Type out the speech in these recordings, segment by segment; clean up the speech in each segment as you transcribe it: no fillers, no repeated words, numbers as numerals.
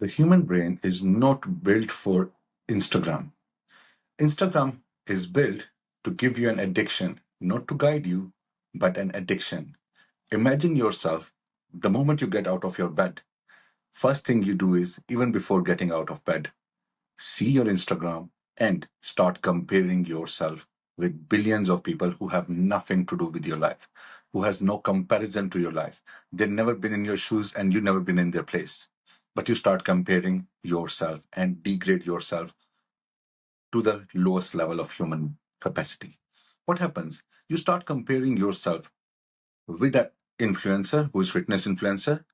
The human brain is not built for Instagram. Instagram is built to give you an addiction, not to guide you, but an addiction. Imagine yourself the moment you get out of your bed. First thing you do is, even before getting out of bed, see your Instagram and start comparing yourself with billions of people who have nothing to do with your life, who has no comparison to your life. They've never been in your shoes and you've never been in their place. But you start comparing yourself and degrade yourself to the lowest level of human capacity. What happens? You start comparing yourself with an influencer who is fitness influencer.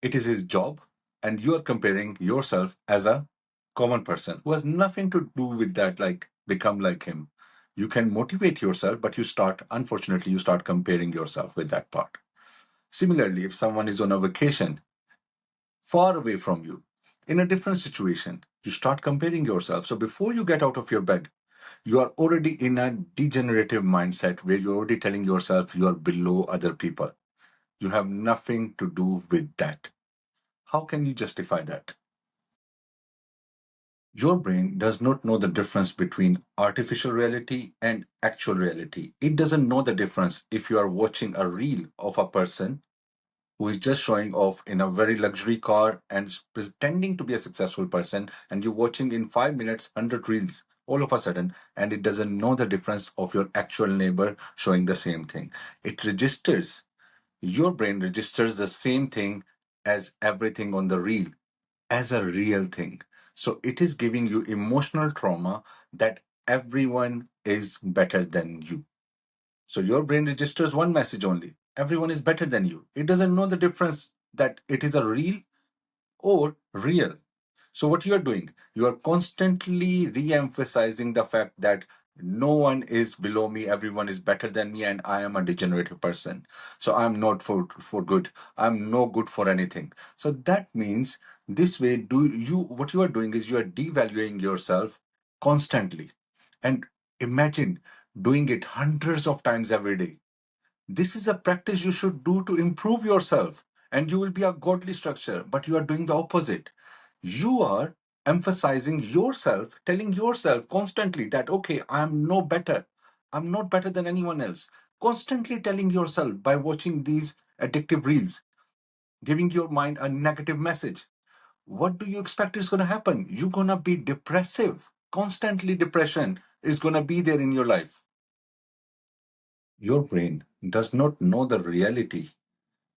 It is his job, and you are comparing yourself as a common person who has nothing to do with that, like become like him. You can motivate yourself, but unfortunately, you start comparing yourself with that part. Similarly, if someone is on a vacation far away from you, in a different situation, you start comparing yourself. So before you get out of your bed, you are already in a degenerative mindset where you're already telling yourself you are below other people. You have nothing to do with that. How can you justify that? Your brain does not know the difference between artificial reality and actual reality. It doesn't know the difference if you are watching a reel of a person who is just showing off in a very luxury car and pretending to be a successful person, and you're watching in 5 minutes 100 reels all of a sudden, and it doesn't know the difference of your actual neighbor showing the same thing. It registers, your brain registers the same thing as everything on the reel as a real thing. So it is giving you emotional trauma that everyone is better than you. So your brain registers one message only: everyone is better than you. It doesn't know the difference that it is a real or real. So what you are doing, you are constantly re-emphasizing the fact that no one is below me, everyone is better than me, and I am a degenerative person. So I'm not for good. I'm no good for anything. So that means this way, do you what you are doing is you are devaluing yourself constantly. And imagine doing it hundreds of times every day. This is a practice you should do to improve yourself, and you will be a godly structure, but you are doing the opposite. You are emphasizing yourself, telling yourself constantly that, okay, I'm no better. I'm not better than anyone else. Constantly telling yourself by watching these addictive reels, giving your mind a negative message. What do you expect is going to happen? You're going to be depressive. Constantly, depression is going to be there in your life. Your brain does not know the reality.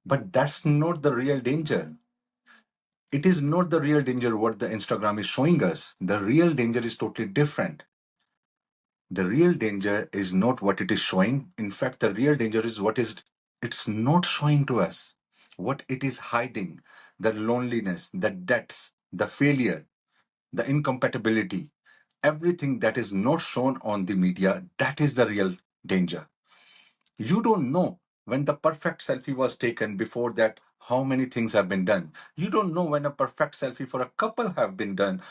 But that's not the real danger. It is not the real danger what the Instagram is showing us. The real danger is totally different. The real danger is not what it is showing. In fact, the real danger is what is it's not showing to us. What it is hiding, the loneliness, the debts, the failure, the incompatibility, everything that is not shown on the media, that is the real danger. You don't know when the perfect selfie was taken before that, how many things have been done. You don't know when a perfect selfie for a couple have been done.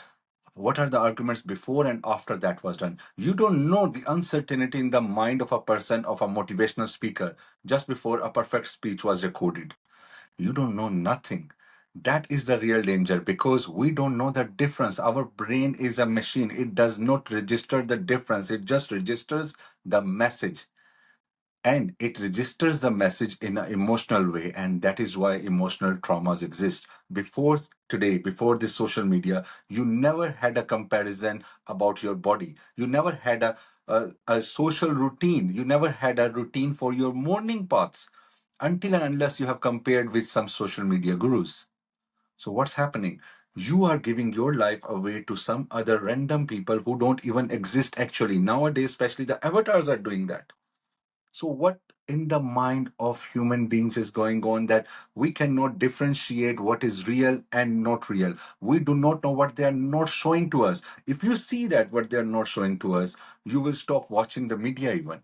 What are the arguments before and after that was done? You don't know the uncertainty in the mind of a person, of a motivational speaker, just before a perfect speech was recorded. You don't know nothing. That is the real danger because we don't know the difference. Our brain is a machine. It does not register the difference. It just registers the message, and it registers the message in an emotional way, and that is why emotional traumas exist. Before today, before this social media, you never had a comparison about your body. You never had a social routine. You never had a routine for your morning paths until and unless you have compared with some social media gurus. So what's happening? You are giving your life away to some other random people who don't even exist actually. Nowadays, especially the avatars are doing that. So, what in the mind of human beings is going on that we cannot differentiate what is real and not real? We do not know what they are not showing to us. If you see that what they are not showing to us, you will stop watching the media even.